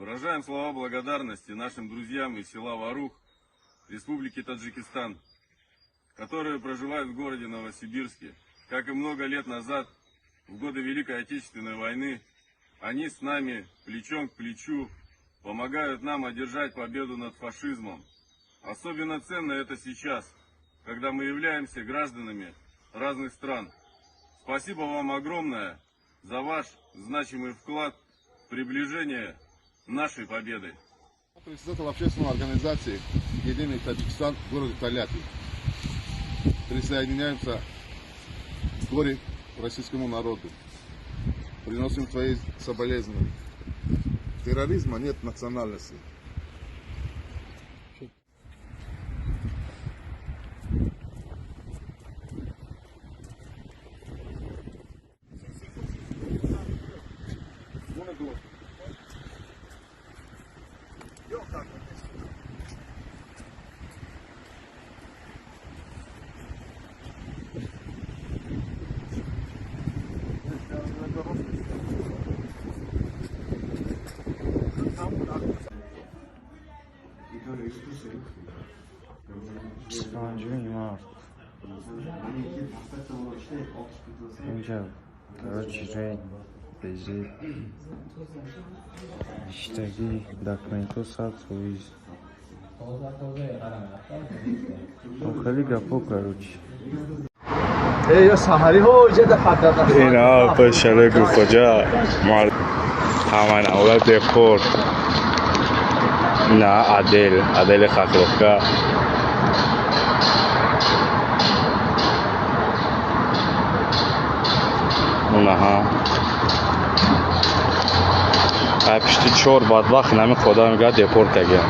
Выражаем слова благодарности нашим друзьям из села Варух, Республики Таджикистан, которые проживают в городе Новосибирске. Как и много лет назад, в годы Великой Отечественной войны, они с нами плечом к плечу помогают нам одержать победу над фашизмом. Особенно ценно это сейчас, когда мы являемся гражданами разных стран. Спасибо вам огромное за ваш значимый вклад в приближение нашей победы. Председатель общественной организации «Единый Таджикистан» в городе Тольятти. Присоединяемся к горе российскому народу. Приносим свои соболезнования. Терроризма нет национальности. Короче, Жень, бежит. Иштаги документоса свой. Охали гапо, короче. اینا پشله گو کجا مال همان اولاد دپور نه عادل خاکروکا اونها پشتی چور بدبخت نمی خدا میگه دپور کگه